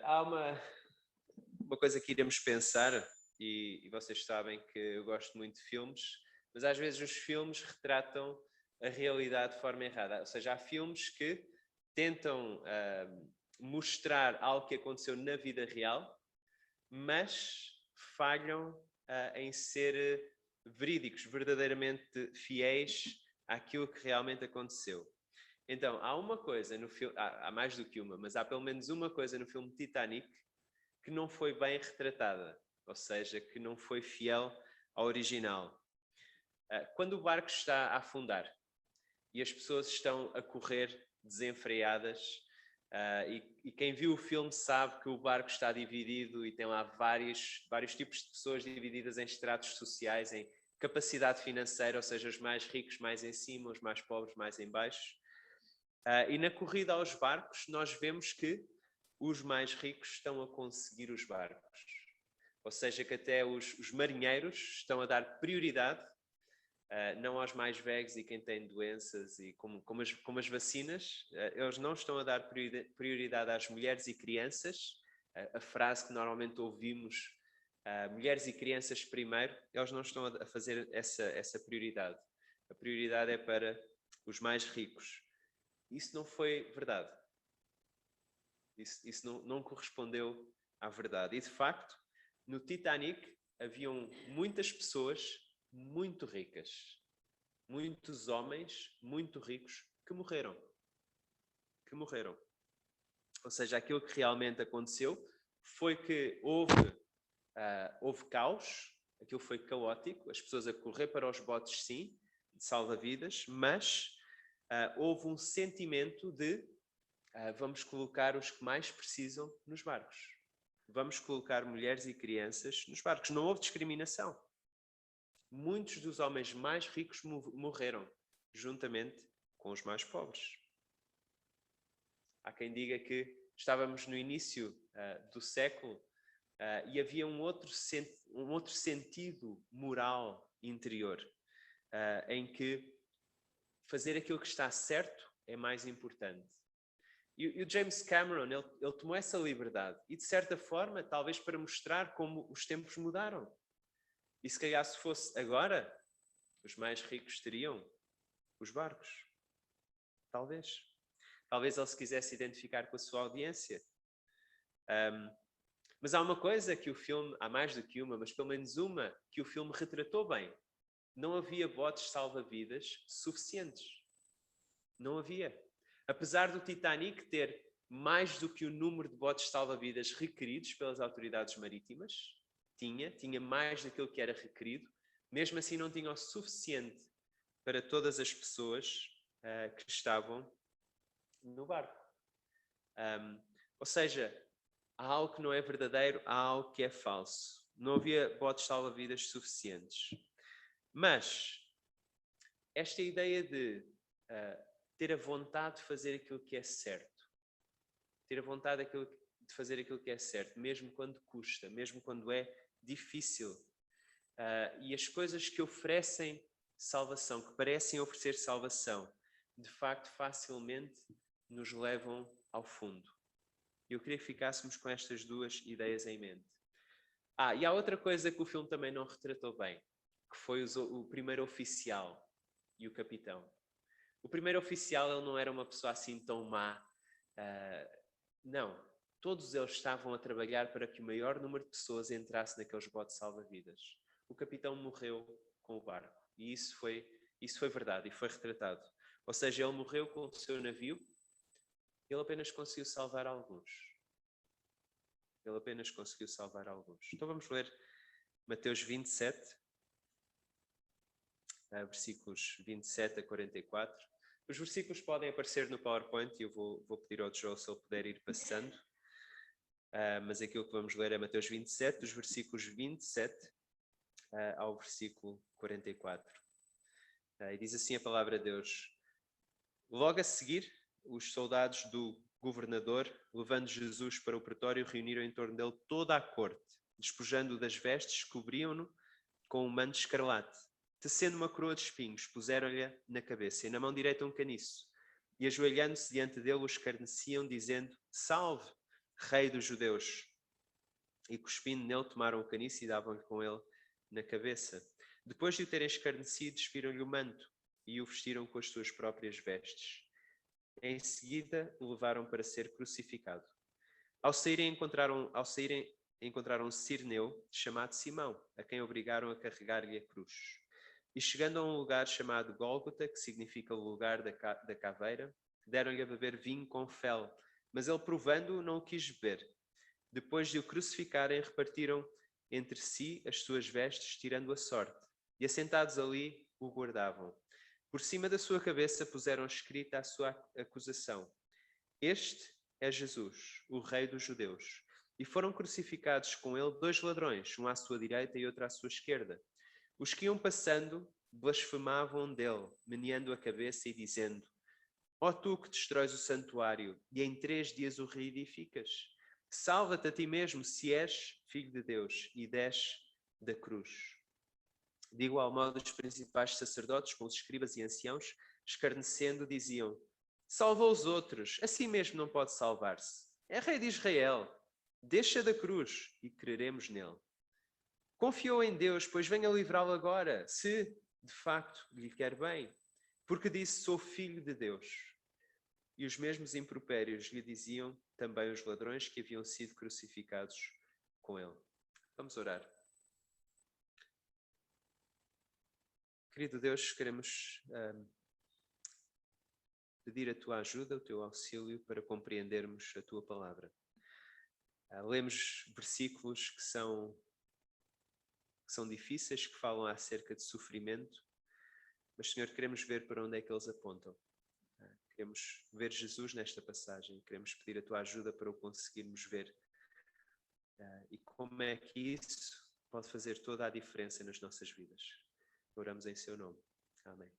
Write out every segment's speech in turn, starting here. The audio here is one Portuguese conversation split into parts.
Há uma coisa que iremos pensar, e vocês sabem que eu gosto muito de filmes, mas às vezes os filmes retratam a realidade de forma errada. Ou seja, há filmes que tentam mostrar algo que aconteceu na vida real, mas falham em ser verídicos, verdadeiramente fiéis àquilo que realmente aconteceu. Então, há uma coisa no filme, há mais do que uma, mas há pelo menos uma coisa no filme Titanic que não foi bem retratada, ou seja, que não foi fiel ao original. Quando o barco está a afundar e as pessoas estão a correr desenfreadas, e quem viu o filme sabe que o barco está dividido e tem lá vários tipos de pessoas divididas em estratos sociais, em capacidade financeira, ou seja, os mais ricos mais em cima, os mais pobres mais em baixo. E na corrida aos barcos nós vemos que os mais ricos estão a conseguir os barcos. Ou seja, que até os marinheiros estão a dar prioridade, não aos mais velhos e quem tem doenças, e como as vacinas, eles não estão a dar prioridade às mulheres e crianças, a frase que normalmente ouvimos, mulheres e crianças primeiro, eles não estão a fazer essa prioridade. A prioridade é para os mais ricos. Isso não foi verdade. Isso não correspondeu à verdade. E, de facto, no Titanic haviam muitas pessoas muito ricas. Muitos homens muito ricos que morreram. Ou seja, aquilo que realmente aconteceu foi que houve caos, aquilo foi caótico, as pessoas a correr para os botes, sim, de salva-vidas, mas houve um sentimento de vamos colocar os que mais precisam nos barcos. Vamos colocar mulheres e crianças nos barcos. Não houve discriminação. Muitos dos homens mais ricos morreram, juntamente com os mais pobres. Há quem diga que estávamos no início do século e havia um outro sentido moral interior, em que fazer aquilo que está certo é mais importante. E o James Cameron, ele tomou essa liberdade e, de certa forma, talvez para mostrar como os tempos mudaram. E se calhar se fosse agora, os mais ricos teriam os barcos. Talvez. Talvez ele se quisesse identificar com a sua audiência. Mas há uma coisa que o filme, há mais do que uma, mas pelo menos uma, que o filme retratou bem. Não havia botes salva-vidas suficientes. Não havia. Apesar do Titanic ter mais do que o número de botes salva-vidas requeridos pelas autoridades marítimas, tinha mais daquilo que era requerido, mesmo assim não tinha o suficiente para todas as pessoas que estavam no barco. Ou seja, há algo que não é verdadeiro, há algo que é falso. Não havia botes salva-vidas suficientes. Mas esta ideia de ter a vontade de fazer aquilo que é certo, ter a vontade de fazer aquilo que é certo, mesmo quando custa, mesmo quando é difícil, e as coisas que oferecem salvação, que parecem oferecer salvação, de facto facilmente nos levam ao fundo. E eu queria que ficássemos com estas duas ideias em mente. E há outra coisa que o filme também não retratou bem, que foi o primeiro oficial e o capitão. O primeiro oficial, ele não era uma pessoa assim tão má. Não. Todos eles estavam a trabalhar para que o maior número de pessoas entrasse naqueles botes salva-vidas. O capitão morreu com o barco. E isso foi verdade e foi retratado. Ou seja, ele morreu com o seu navio. Ele apenas conseguiu salvar alguns. Então vamos ler Mateus 27, versículos 27 a 44. Os versículos podem aparecer no PowerPoint e eu vou pedir ao João se ele puder ir passando. Mas aquilo que vamos ler é Mateus 27, dos versículos 27 ao versículo 44. E diz assim a palavra de Deus. Logo a seguir, os soldados do governador, levando Jesus para o pretório, reuniram em torno dele toda a corte. Despojando-o das vestes, cobriam-no com um manto escarlate. Tecendo uma coroa de espinhos, puseram-lhe na cabeça e na mão direita um caniço. E ajoelhando-se diante dele, o escarneciam, dizendo: Salve, Rei dos Judeus. E cuspindo nele, tomaram o caniço e davam-lhe com ele na cabeça. Depois de o terem escarnecido, despiram-lhe o manto e o vestiram com as suas próprias vestes. Em seguida, o levaram para ser crucificado. Ao saírem, encontraram um Cirneu, chamado Simão, a quem obrigaram a carregar-lhe a cruz. E chegando a um lugar chamado Gólgota, que significa o lugar da caveira, deram-lhe a beber vinho com fel, mas ele, provando-o, não o quis beber. Depois de o crucificarem, repartiram entre si as suas vestes, tirando a sorte, e assentados ali o guardavam. Por cima da sua cabeça puseram escrita a sua acusação: Este é Jesus, o Rei dos Judeus. E foram crucificados com ele 2 ladrões, um à sua direita e outro à sua esquerda. Os que iam passando blasfemavam dele, meneando a cabeça e dizendo: Ó tu que destróis o santuário e em 3 dias o reedificas, salva-te a ti mesmo se és filho de Deus e desce da cruz. De igual modo, os principais sacerdotes, com os escribas e anciãos, escarnecendo, diziam: Salvou os outros, assim mesmo não pode salvar-se. É rei de Israel. Deixa da cruz e creremos nele. Confiou em Deus, pois venha livrá-lo agora, se de facto lhe quer bem, porque disse: Sou filho de Deus. E os mesmos impropérios lhe diziam também os ladrões que haviam sido crucificados com ele. Vamos orar. Querido Deus, queremos pedir a tua ajuda, o teu auxílio para compreendermos a tua palavra. Lemos versículos que são difíceis, que falam acerca de sofrimento, mas, Senhor, queremos ver para onde é que eles apontam. Queremos ver Jesus nesta passagem, queremos pedir a tua ajuda para o conseguirmos ver. E como é que isso pode fazer toda a diferença nas nossas vidas. Oramos em seu nome. Amém.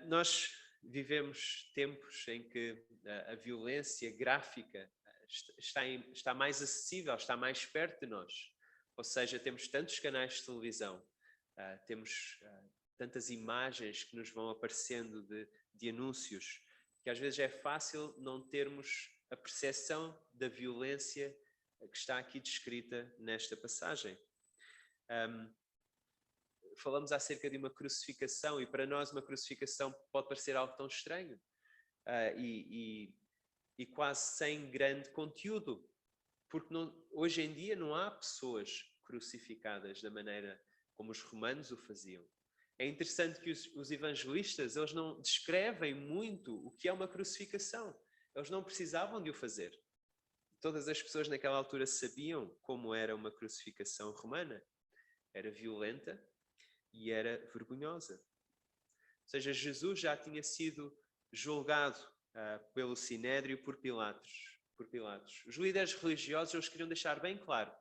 Nós vivemos tempos em que a violência gráfica está mais acessível, está mais perto de nós. Ou seja, temos tantos canais de televisão, temos tantas imagens que nos vão aparecendo de anúncios, que às vezes é fácil não termos a percepção da violência que está aqui descrita nesta passagem. Falamos acerca de uma crucificação e para nós uma crucificação pode parecer algo tão estranho e quase sem grande conteúdo, porque hoje em dia não há pessoas crucificadas da maneira como os romanos o faziam. É interessante que os evangelistas, eles não descrevem muito o que é uma crucificação. Eles não precisavam de o fazer. Todas as pessoas naquela altura sabiam como era uma crucificação romana. Era violenta e era vergonhosa. Ou seja, Jesus já tinha sido julgado pelo Sinédrio por Pilatos. Os líderes religiosos, eles queriam deixar bem claro: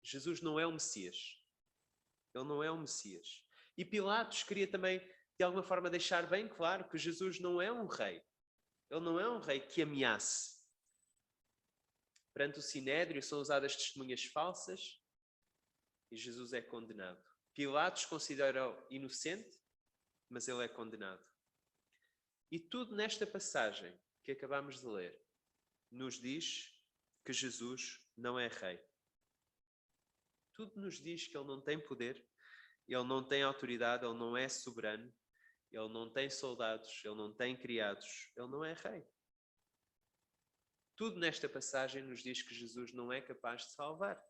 Jesus não é o Messias. Ele não é o Messias. E Pilatos queria também, de alguma forma, deixar bem claro que Jesus não é um rei. Ele não é um rei que ameace. Perante o Sinédrio são usadas testemunhas falsas e Jesus é condenado. Pilatos considera-o inocente, mas ele é condenado. E tudo nesta passagem que acabamos de ler nos diz que Jesus não é rei. Tudo nos diz que ele não tem poder, ele não tem autoridade, ele não é soberano, ele não tem soldados, ele não tem criados, ele não é rei. Tudo nesta passagem nos diz que Jesus não é capaz de salvar.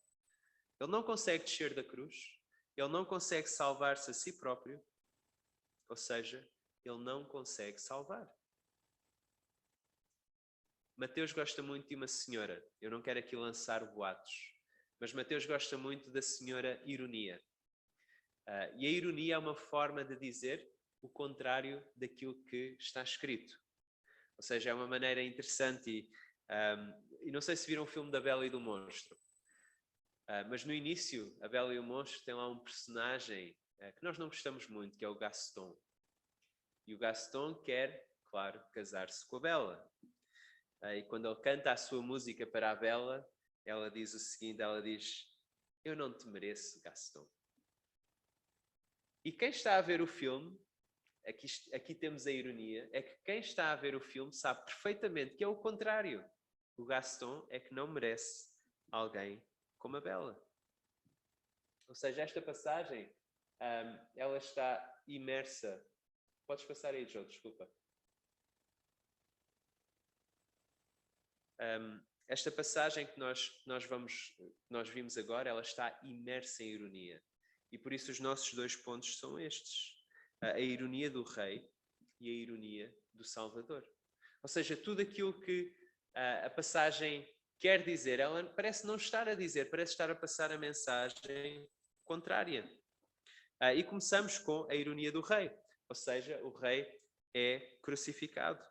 Ele não consegue descer da cruz, ele não consegue salvar-se a si próprio, ou seja, ele não consegue salvar. Mateus gosta muito de uma senhora, eu não quero aqui lançar boatos, mas Mateus gosta muito da senhora ironia. E a ironia é uma forma de dizer o contrário daquilo que está escrito. Ou seja, é uma maneira interessante e não sei se viram o filme da Bela e do Monstro, mas no início, a Bela e o Monstro tem lá um personagem que nós não gostamos muito, que é o Gaston. E o Gaston quer, claro, casar-se com a Bela. E quando ele canta a sua música para a Bela, ela diz o seguinte, ela diz: eu não te mereço, Gaston. E quem está a ver o filme aqui temos a ironia, é que quem está a ver o filme sabe perfeitamente que é o contrário. O Gaston é que não merece alguém como a Bella. Ou seja, esta passagem, ela está imersa. Podes passar aí, João, desculpa. Esta passagem que nós vimos agora, ela está imersa em ironia. E por isso os nossos 2 pontos são estes. A ironia do rei e a ironia do Salvador. Ou seja, tudo aquilo que a passagem quer dizer, ela parece não estar a dizer, parece estar a passar a mensagem contrária. E começamos com a ironia do rei. Ou seja, o rei é crucificado.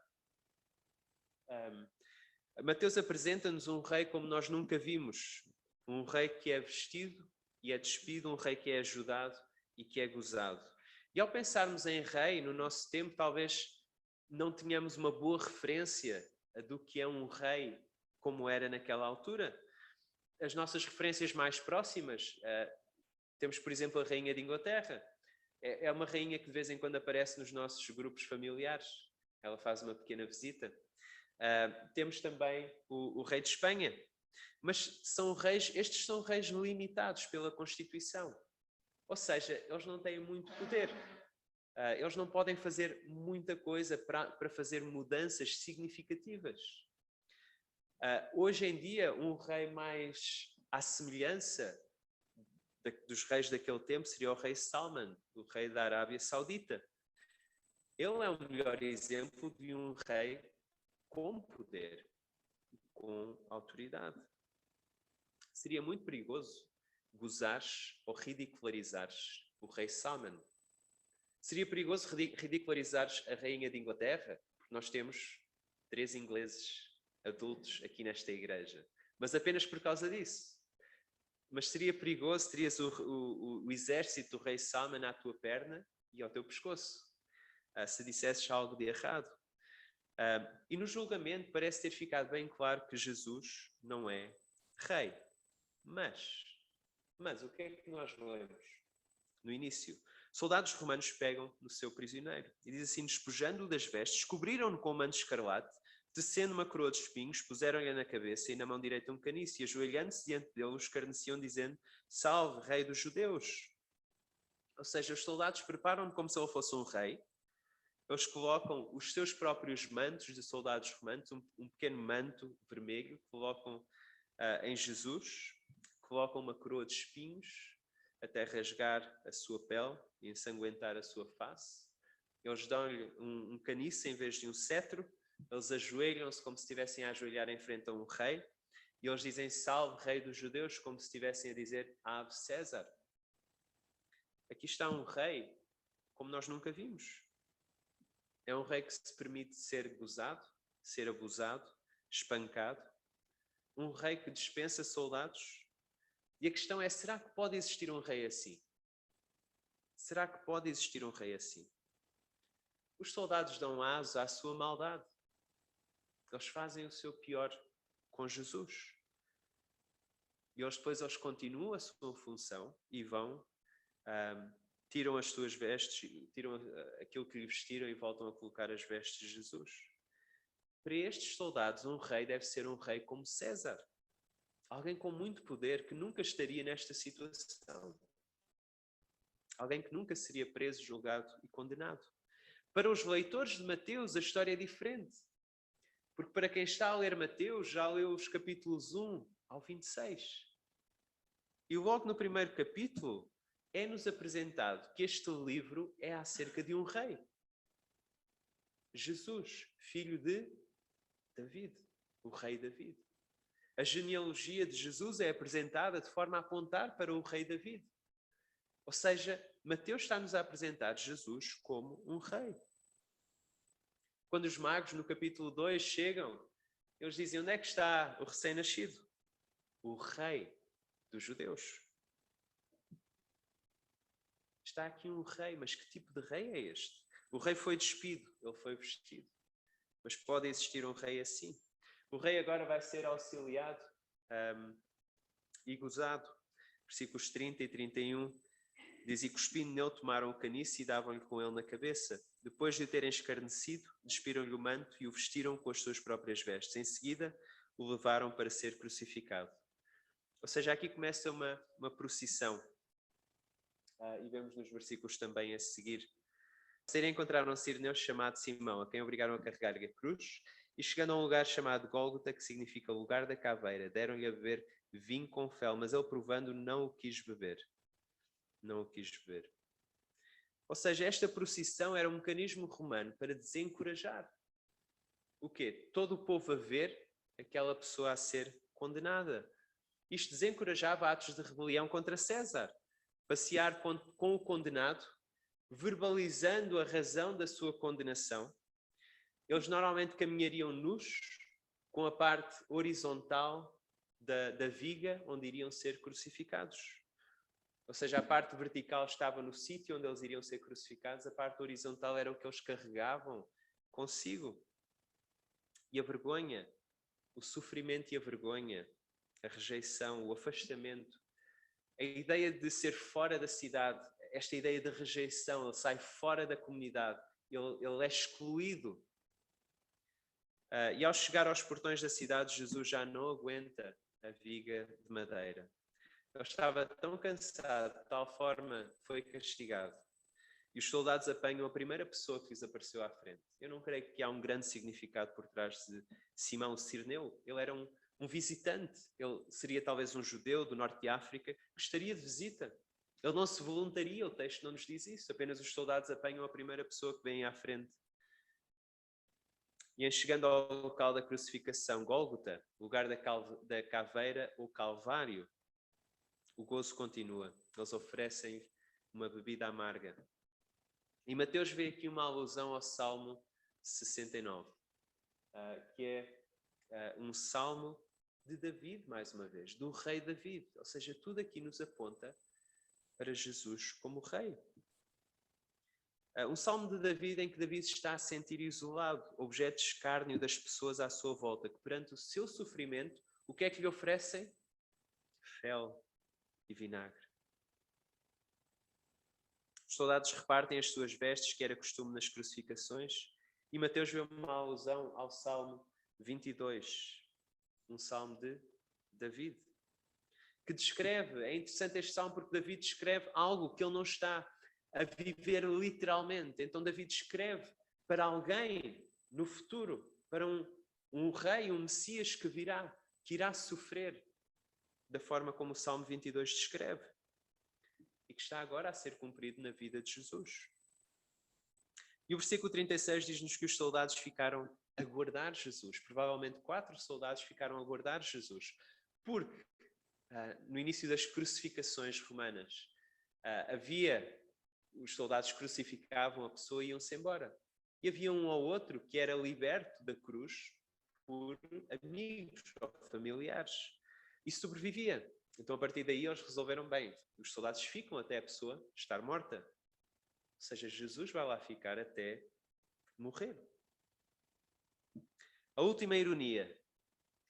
Mateus apresenta-nos um rei como nós nunca vimos. Um rei que é vestido e é despido, um rei que é ajudado e que é gozado. E ao pensarmos em rei, no nosso tempo, talvez não tenhamos uma boa referência do que é um rei como era naquela altura. As nossas referências mais próximas, temos, por exemplo, a Rainha de Inglaterra. É uma rainha que de vez em quando aparece nos nossos grupos familiares. Ela faz uma pequena visita. Temos também o rei de Espanha. Mas estes são reis limitados pela Constituição. Ou seja, eles não têm muito poder. Eles não podem fazer muita coisa para fazer mudanças significativas. Hoje em dia, um rei mais à semelhança dos reis daquele tempo seria o rei Salman, o rei da Arábia Saudita. Ele é o melhor exemplo de um rei com poder, com autoridade. Seria muito perigoso gozares ou ridicularizares o rei Salman. Seria perigoso ridicularizares a rainha de Inglaterra, porque nós temos 3 ingleses adultos aqui nesta igreja, mas apenas por causa disso. Mas seria perigoso, terias o exército do rei Salman à tua perna e ao teu pescoço, se dissesses algo de errado. E no julgamento parece ter ficado bem claro que Jesus não é rei. Mas o que é que nós lemos? No início, soldados romanos pegam no seu prisioneiro. E diz assim, despojando-o das vestes, cobriram-no com um manto escarlate, tecendo uma coroa de espinhos, puseram-lhe na cabeça e na mão direita um caniço, e ajoelhando-se diante dele, os escarneciam, dizendo, salve, rei dos judeus. Ou seja, os soldados preparam-no como se ele fosse um rei. Eles colocam os seus próprios mantos de soldados romanos, um pequeno manto vermelho, colocam em Jesus, colocam uma coroa de espinhos até rasgar a sua pele e ensanguentar a sua face. Eles dão-lhe um caniço em vez de um cetro. Eles ajoelham-se como se estivessem a ajoelhar em frente a um rei. E eles dizem, salve, rei dos judeus, como se estivessem a dizer, ave César. Aqui está um rei como nós nunca vimos. É um rei que se permite ser gozado, ser abusado, espancado. Um rei que dispensa soldados. E a questão é, será que pode existir um rei assim? Será que pode existir um rei assim? Os soldados dão aso à sua maldade. Eles fazem o seu pior com Jesus. E depois continuam a sua função e vão, tiram as suas vestes, tiram aquilo que lhe vestiram e voltam a colocar as vestes de Jesus. Para estes soldados, um rei deve ser um rei como César. Alguém com muito poder que nunca estaria nesta situação. Alguém que nunca seria preso, julgado e condenado. Para os leitores de Mateus, a história é diferente. Porque para quem está a ler Mateus, já leu os capítulos 1 ao 26. E logo no primeiro capítulo, é-nos apresentado que este livro é acerca de um rei. Jesus, filho de David, o rei David. A genealogia de Jesus é apresentada de forma a apontar para o rei David. Ou seja, Mateus está-nos a apresentar Jesus como um rei. Quando os magos, no capítulo 2, chegam, eles dizem, onde é que está o recém-nascido? O rei dos judeus. Está aqui um rei, mas que tipo de rei é este? O rei foi despido, ele foi vestido. Mas pode existir um rei assim. O rei agora vai ser auxiliado e gozado. Versículos 30 e 31 diz, e cuspindo nele tomaram o caniço e davam-lhe com ele na cabeça. Depois de o terem escarnecido, despiram-lhe o manto e o vestiram com as suas próprias vestes. Em seguida, o levaram para ser crucificado. Ou seja, aqui começa uma procissão. E vemos nos versículos também a seguir. A sair encontraram um sireneu chamado Simão, a quem obrigaram a carregar-lhe a cruz, e chegando a um lugar chamado Gólgota, que significa lugar da caveira, deram-lhe a beber vinho com fel, mas ele, provando, não o quis beber. Não o quis beber. Ou seja, esta procissão era um mecanismo romano para desencorajar o quê? Todo o povo a ver aquela pessoa a ser condenada. Isto desencorajava atos de rebelião contra César. Passear com o condenado, verbalizando a razão da sua condenação. Eles normalmente caminhariam nus, com a parte horizontal da viga onde iriam ser crucificados. Ou seja, a parte vertical estava no sítio onde eles iriam ser crucificados, a parte horizontal era o que eles carregavam consigo. E a vergonha, o sofrimento e a vergonha, a rejeição, o afastamento, a ideia de ser fora da cidade, esta ideia de rejeição, ele sai fora da comunidade, ele é excluído. E ao chegar aos portões da cidade, Jesus já não aguenta a viga de madeira. Ele estava tão cansado, de tal forma foi castigado. E os soldados apanham a primeira pessoa que lhes apareceu à frente. Eu não creio que há um grande significado por trás de Simão Cireneu. Ele era um visitante. Ele seria talvez um judeu do norte de África que estaria de visita. Ele não se voluntaria, o texto não nos diz isso. Apenas os soldados apanham a primeira pessoa que vem à frente. E em chegando ao local da crucificação, Gólgota, lugar da caveira ou calvário, o gozo continua. Eles oferecem uma bebida amarga. E Mateus vê aqui uma alusão ao Salmo 69, que é um salmo de David, mais uma vez, do rei David. Ou seja, tudo aqui nos aponta para Jesus como rei. Um salmo de David em que David está a sentir isolado, objeto de escárnio das pessoas à sua volta, que perante o seu sofrimento, o que é que lhe oferecem? Fel e vinagre. Os soldados repartem as suas vestes, que era costume nas crucificações, e Mateus vê uma alusão ao Salmo 22, um salmo de David, que descreve, é interessante este salmo porque David descreve algo que ele não está a viver literalmente. Então David escreve para alguém no futuro, para um rei, um Messias que virá, que irá sofrer da forma como o Salmo 22 descreve e que está agora a ser cumprido na vida de Jesus. E o versículo 36 diz-nos que os soldados ficaram a guardar Jesus. Provavelmente 4 soldados ficaram a guardar Jesus, porque no início das crucificações romanas os soldados crucificavam a pessoa e iam-se embora. E havia um ou outro que era liberto da cruz por amigos ou familiares e sobrevivia. Então, a partir daí, eles resolveram bem. Os soldados ficam até a pessoa estar morta. Ou seja, Jesus vai lá ficar até morrer. A última ironia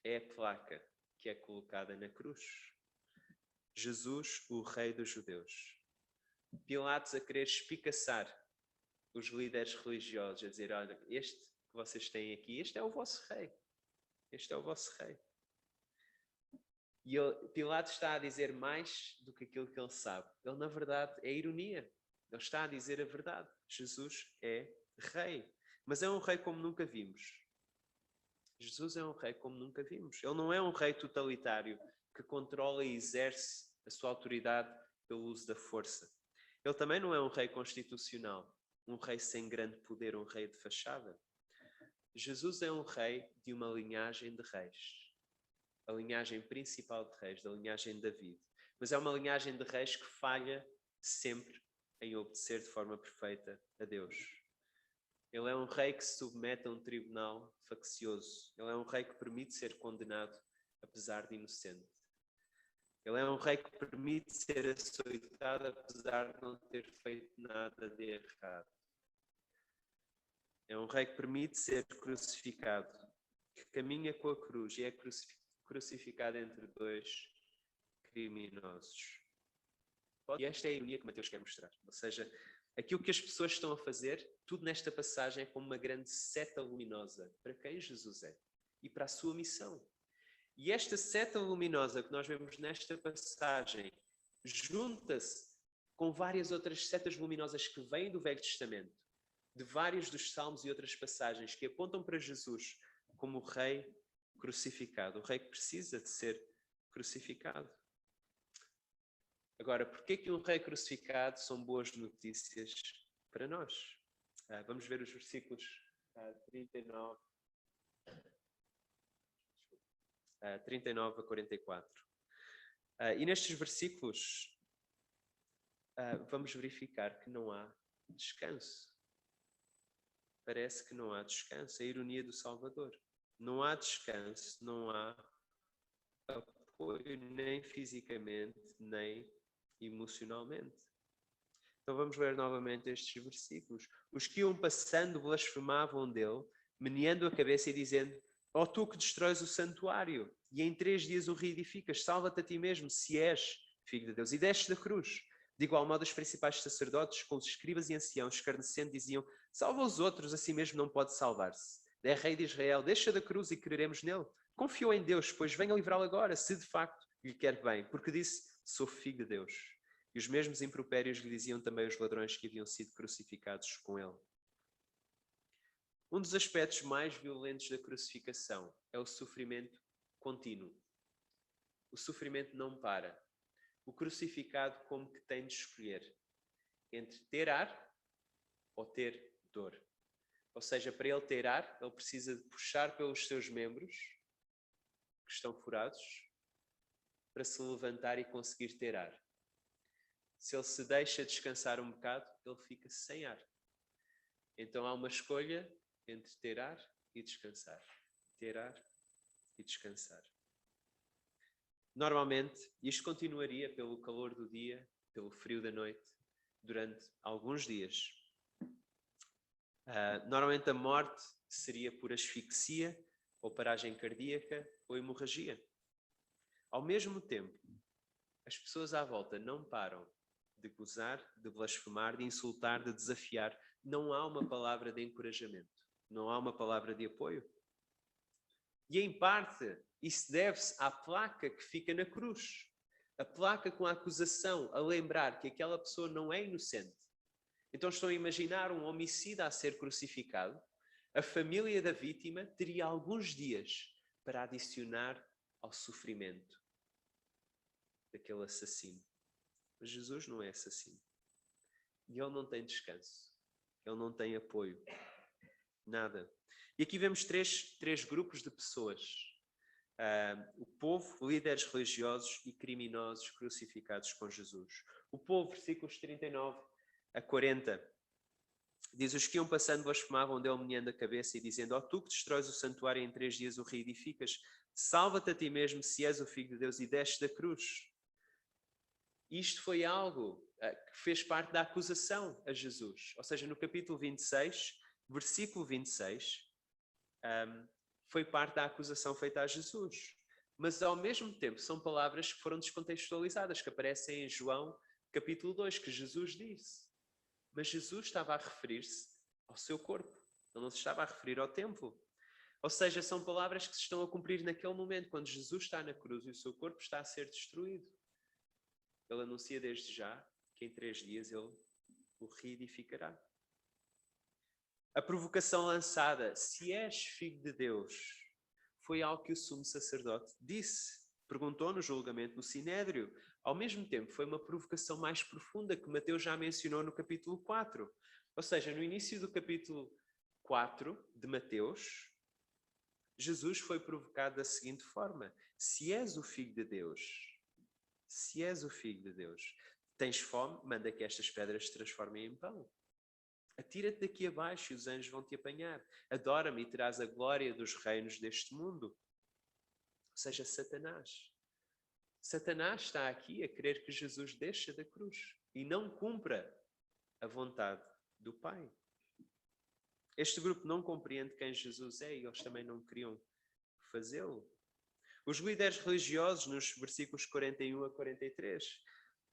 é a placa que é colocada na cruz. Jesus, o Rei dos Judeus. Pilatos a querer espicaçar os líderes religiosos, a dizer, olha, este que vocês têm aqui, este é o vosso rei. Este é o vosso rei. E Pilatos está a dizer mais do que aquilo que ele sabe. Ele, na verdade, é ironia. Ele está a dizer a verdade. Jesus é rei. Mas é um rei como nunca vimos. Jesus é um rei como nunca vimos. Ele não é um rei totalitário que controla e exerce a sua autoridade pelo uso da força. Ele também não é um rei constitucional, um rei sem grande poder, um rei de fachada. Jesus é um rei de uma linhagem de reis. A linhagem principal de reis, da linhagem de David. Mas é uma linhagem de reis que falha sempre em obedecer de forma perfeita a Deus. Ele é um rei que se submete a um tribunal faccioso. Ele é um rei que permite ser condenado, apesar de inocente. Ele é um rei que permite ser açoitado, apesar de não ter feito nada de errado. É um rei que permite ser crucificado, que caminha com a cruz e é crucificado entre 2 criminosos. E esta é a ironia que Mateus quer mostrar. Ou seja, Aquilo que as pessoas estão a fazer, tudo nesta passagem é como uma grande seta luminosa para quem Jesus é e para a sua missão. E esta seta luminosa que nós vemos nesta passagem junta-se com várias outras setas luminosas que vêm do Velho Testamento, de vários dos salmos e outras passagens que apontam para Jesus como o rei crucificado, o rei que precisa de ser crucificado. Agora, por que um rei crucificado são boas notícias para nós? Vamos ver os versículos 39 a 44. E nestes versículos vamos verificar que não há descanso. Parece que não há descanso. A ironia do Salvador. Não há descanso, não há apoio nem fisicamente, nem emocionalmente. Então vamos ler novamente estes versículos. Os que iam passando blasfemavam dele, meneando a cabeça e dizendo: ó tu que destróis o santuário e em 3 dias o reedificas, salva-te a ti mesmo, se és filho de Deus. E desces da cruz. De igual modo, os principais sacerdotes, com os escribas e anciãos, escarnecendo, diziam: salva os outros, assim mesmo não pode salvar-se. É rei de Israel, deixa da cruz e creremos nele. Confiou em Deus, pois venha livrá-lo agora, se de facto lhe quer bem, porque disse: sou filho de Deus. E os mesmos impropérios lhe diziam também os ladrões que haviam sido crucificados com ele. Um dos aspectos mais violentos da crucificação é o sofrimento contínuo. O sofrimento não para. O crucificado como que tem de escolher entre ter ar ou ter dor. Ou seja, para ele ter ar, ele precisa de puxar pelos seus membros, que estão furados, para se levantar e conseguir ter ar. Se ele se deixa descansar um bocado, ele fica sem ar. Então há uma escolha entre ter ar e descansar. Ter ar e descansar. Normalmente, isto continuaria pelo calor do dia, pelo frio da noite, durante alguns dias. Normalmente a morte seria por asfixia, ou paragem cardíaca, ou hemorragia. Ao mesmo tempo, as pessoas à volta não param de gozar, de blasfemar, de insultar, de desafiar. Não há uma palavra de encorajamento. Não há uma palavra de apoio. E em parte, isso deve-se à placa que fica na cruz. A placa com a acusação a lembrar que aquela pessoa não é inocente. Então estão a imaginar um homicida a ser crucificado. A família da vítima teria alguns dias para adicionar ao sofrimento daquele assassino. Mas Jesus não é assassino. E ele não tem descanso. Ele não tem apoio. Nada. E aqui vemos três grupos de pessoas. O povo, líderes religiosos e criminosos crucificados com Jesus. O povo, versículos 39 a 40, diz: os que iam passando blasfemavam dele, meneando a cabeça e dizendo: ó tu que destróis o santuário e em 3 dias o reedificas, salva-te a ti mesmo se és o Filho de Deus e desces da cruz. Isto foi algo que fez parte da acusação a Jesus. Ou seja, no capítulo 26, versículo 26, foi parte da acusação feita a Jesus. Mas ao mesmo tempo são palavras que foram descontextualizadas, que aparecem em João capítulo 2, que Jesus disse. Mas Jesus estava a referir-se ao seu corpo. Ele não se estava a referir ao templo. Ou seja, são palavras que se estão a cumprir naquele momento, quando Jesus está na cruz e o seu corpo está a ser destruído. Ele anuncia desde já que em 3 dias ele o reedificará. A provocação lançada: se és filho de Deus, foi algo que o sumo sacerdote disse. Perguntou no julgamento no Sinédrio. Ao mesmo tempo, foi uma provocação mais profunda que Mateus já mencionou no capítulo 4. Ou seja, no início do capítulo 4 de Mateus, Jesus foi provocado da seguinte forma: se és o Filho de Deus, se és o Filho de Deus, tens fome, manda que estas pedras se transformem em pão. Atira-te daqui abaixo e os anjos vão te apanhar. Adora-me e terás a glória dos reinos deste mundo. Ou seja, Satanás. Satanás está aqui a querer que Jesus desça da cruz e não cumpra a vontade do Pai. Este grupo não compreende quem Jesus é e eles também não queriam fazê-lo. Os líderes religiosos, nos versículos 41 a 43,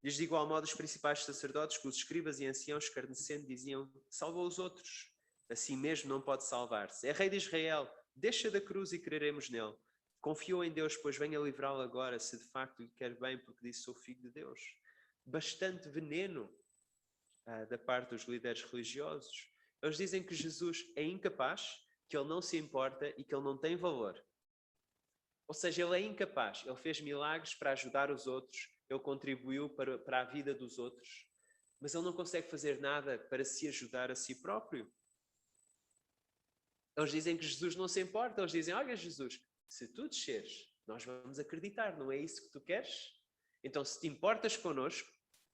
Diz de igual modo os principais sacerdotes que os escribas e anciãos escarnecendo diziam: salva os outros, assim mesmo não pode salvar-se. É rei de Israel, deixa da cruz e creremos nele. Confiou em Deus, pois venha livrá-lo agora, se de facto lhe quer bem, porque disse: sou filho de Deus. Bastante veneno da parte dos líderes religiosos. Eles dizem que Jesus é incapaz, que ele não se importa e que ele não tem valor. Ou seja, ele é incapaz, ele fez milagres para ajudar os outros, ele contribuiu para a vida dos outros, mas ele não consegue fazer nada para se ajudar a si próprio. Eles dizem que Jesus não se importa, eles dizem: olha Jesus, se tu desceres, nós vamos acreditar, não é isso que tu queres? Então se te importas connosco,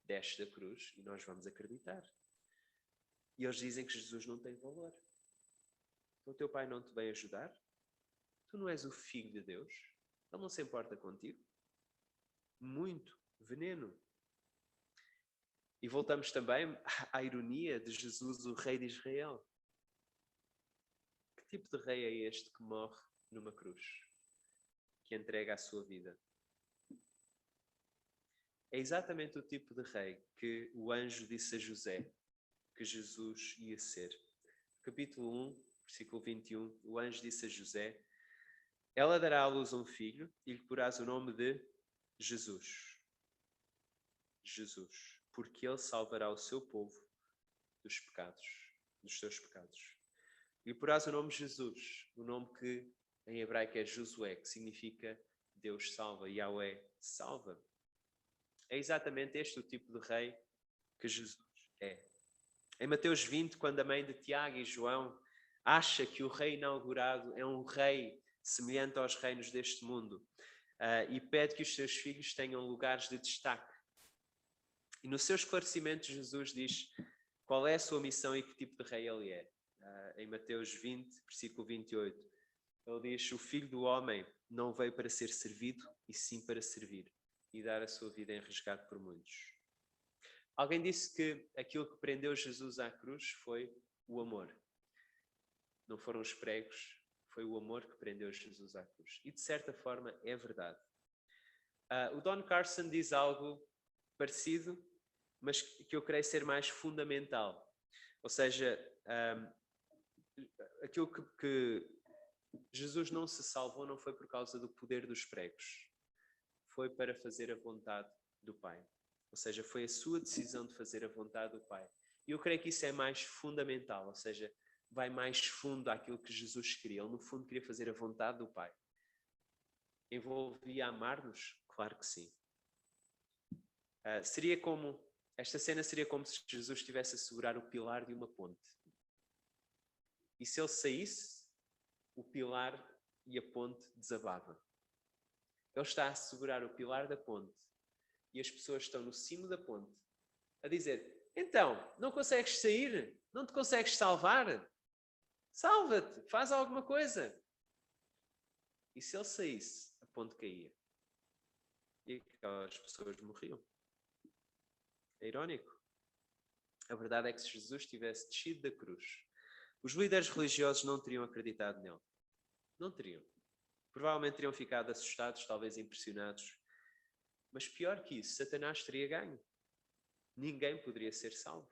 desce da cruz e nós vamos acreditar. E eles dizem que Jesus não tem valor. Então o teu pai não te vem ajudar? Tu não és o filho de Deus? Ele não se importa contigo? Muito veneno. E voltamos também à ironia de Jesus, o rei de Israel. Que tipo de rei é este que morre numa cruz? Que entrega a sua vida? É exatamente o tipo de rei que o anjo disse a José que Jesus ia ser. Capítulo 1, versículo 21, o anjo disse a José: ela dará à luz um filho e lhe porás o nome de Jesus. Jesus, porque ele salvará o seu povo dos pecados, dos seus pecados. E porás o nome Jesus, o nome que em hebraico é Josué, que significa Deus salva, Yahweh salva. É exatamente este o tipo de rei que Jesus é. Em Mateus 20, quando a mãe de Tiago e João acha que o rei inaugurado é um rei semelhante aos reinos deste mundo e pede que os seus filhos tenham lugares de destaque. E no seu esclarecimento Jesus diz qual é a sua missão e que tipo de rei ele é. Em Mateus 20, versículo 28, ele diz: o Filho do Homem não veio para ser servido, e sim para servir e dar a sua vida em resgate por muitos. Alguém disse que aquilo que prendeu Jesus à cruz foi o amor. Não foram os pregos, foi o amor que prendeu Jesus à cruz. E de certa forma é verdade. O Don Carson diz algo parecido, mas que eu creio ser mais fundamental. Ou seja, aquilo que Jesus não se salvou não foi por causa do poder dos pregos. Foi para fazer a vontade do Pai. Ou seja, foi a sua decisão de fazer a vontade do Pai. E eu creio que isso é mais fundamental, ou seja, vai mais fundo àquilo que Jesus queria. Ele, no fundo, queria fazer a vontade do Pai. Envolvia amar-nos? Claro que sim. Esta cena seria como se Jesus estivesse a segurar o pilar de uma ponte. E se ele saísse, o pilar e a ponte desabava. Ele está a segurar o pilar da ponte e as pessoas estão no cimo da ponte a dizer: então, não consegues sair? Não te consegues salvar? Salva-te, faz alguma coisa. E se ele saísse, a ponte caía. E aquelas pessoas morriam. É irónico. A verdade é que se Jesus tivesse descido da cruz, os líderes religiosos não teriam acreditado nele. Não teriam. Provavelmente teriam ficado assustados, talvez impressionados. Mas pior que isso, Satanás teria ganho. Ninguém poderia ser salvo.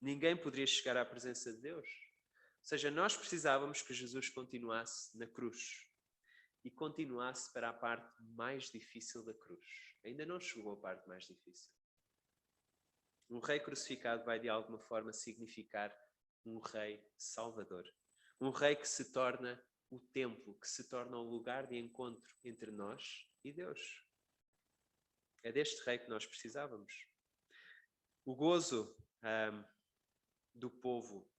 Ninguém poderia chegar à presença de Deus. Ou seja, nós precisávamos que Jesus continuasse na cruz e continuasse para a parte mais difícil da cruz. Ainda não chegou à parte mais difícil. Um rei crucificado vai de alguma forma significar um rei salvador. Um rei que se torna o templo, que se torna o lugar de encontro entre nós e Deus. É deste rei que nós precisávamos. O gozo do povo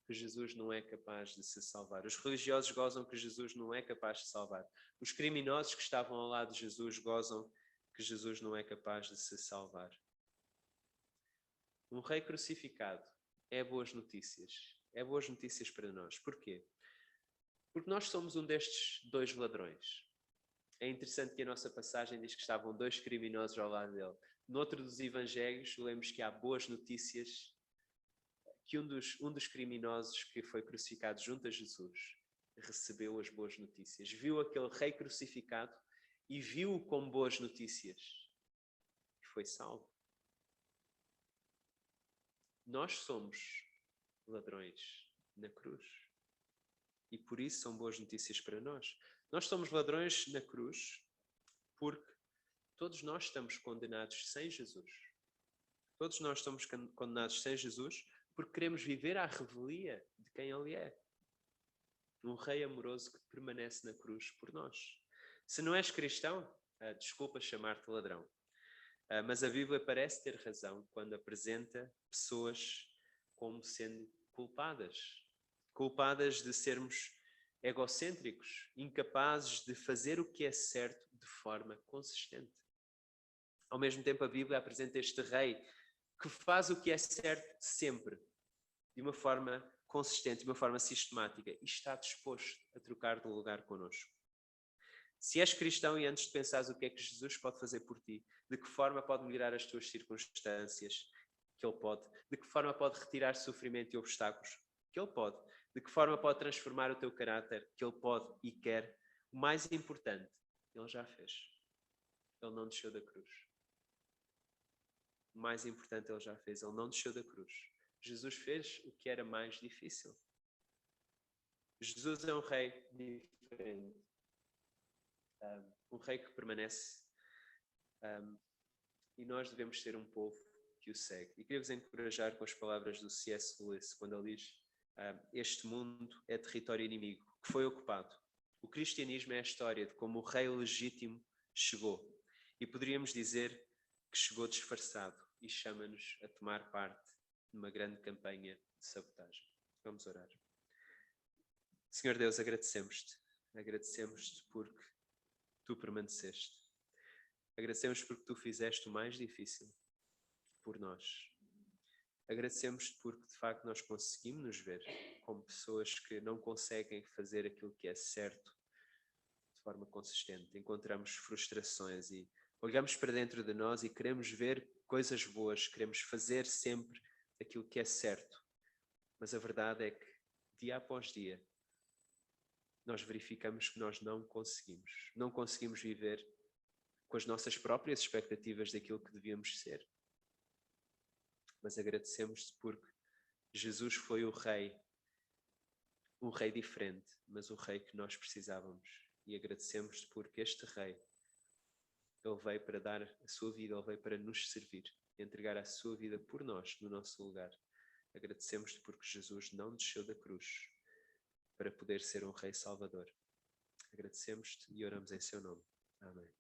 que Jesus não é capaz de se salvar. Os religiosos gozam que Jesus não é capaz de salvar. Os criminosos que estavam ao lado de Jesus gozam que Jesus não é capaz de se salvar. Um rei crucificado é boas notícias. É boas notícias para nós. Porquê? Porque nós somos um destes dois ladrões. É interessante que a nossa passagem diz que estavam dois criminosos ao lado dele. Noutro dos evangelhos, lemos que há boas notícias, que um dos criminosos que foi crucificado junto a Jesus recebeu as boas notícias. Viu aquele rei crucificado e viu-o com boas notícias. foi salvo. Nós somos ladrões na cruz. E por isso são boas notícias para nós. Nós somos ladrões na cruz porque todos nós estamos condenados sem Jesus. Todos nós estamos condenados sem Jesus porque queremos viver à revelia de quem Ele é. Um rei amoroso que permanece na cruz por nós. Se não és cristão, desculpa chamar-te ladrão. Mas a Bíblia parece ter razão quando apresenta pessoas como sendo culpadas. Culpadas de sermos egocêntricos, incapazes de fazer o que é certo de forma consistente. Ao mesmo tempo, a Bíblia apresenta este rei que faz o que é certo sempre, de uma forma consistente, de uma forma sistemática, e está disposto a trocar de lugar connosco. Se és cristão e antes de pensares o que é que Jesus pode fazer por ti, de que forma pode melhorar as tuas circunstâncias, que Ele pode, de que forma pode retirar sofrimento e obstáculos, que Ele pode, de que forma pode transformar o teu caráter, que Ele pode e quer, o mais importante, Ele já fez. Ele não desceu da cruz. O mais importante Ele já fez, Ele não desceu da cruz. Jesus fez o que era mais difícil. Jesus é um rei diferente. Um rei que permanece. E nós devemos ser um povo que o segue. E queria-vos encorajar com as palavras do C.S. Lewis, quando ele diz: este mundo é território inimigo, que foi ocupado. O cristianismo é a história de como o rei legítimo chegou. E poderíamos dizer que chegou disfarçado e chama-nos a tomar parte numa grande campanha de sabotagem. Vamos orar. Senhor Deus, agradecemos-te. Agradecemos-te porque tu permaneceste. Agradecemos porque tu fizeste o mais difícil por nós. Agradecemos-te porque de facto nós conseguimos nos ver como pessoas que não conseguem fazer aquilo que é certo de forma consistente. Encontramos frustrações e olhamos para dentro de nós e queremos ver coisas boas, queremos fazer sempre aquilo que é certo. Mas a verdade é que, dia após dia, nós verificamos que nós não conseguimos. Não conseguimos viver com as nossas próprias expectativas daquilo que devíamos ser. Mas agradecemos-te porque Jesus foi o rei, um rei diferente, mas o rei que nós precisávamos. E agradecemos-te porque este rei, ele veio para dar a sua vida, ele veio para nos servir, entregar a sua vida por nós, no nosso lugar. Agradecemos-te porque Jesus não desceu da cruz para poder ser um rei salvador. Agradecemos-te e oramos em seu nome. Amém.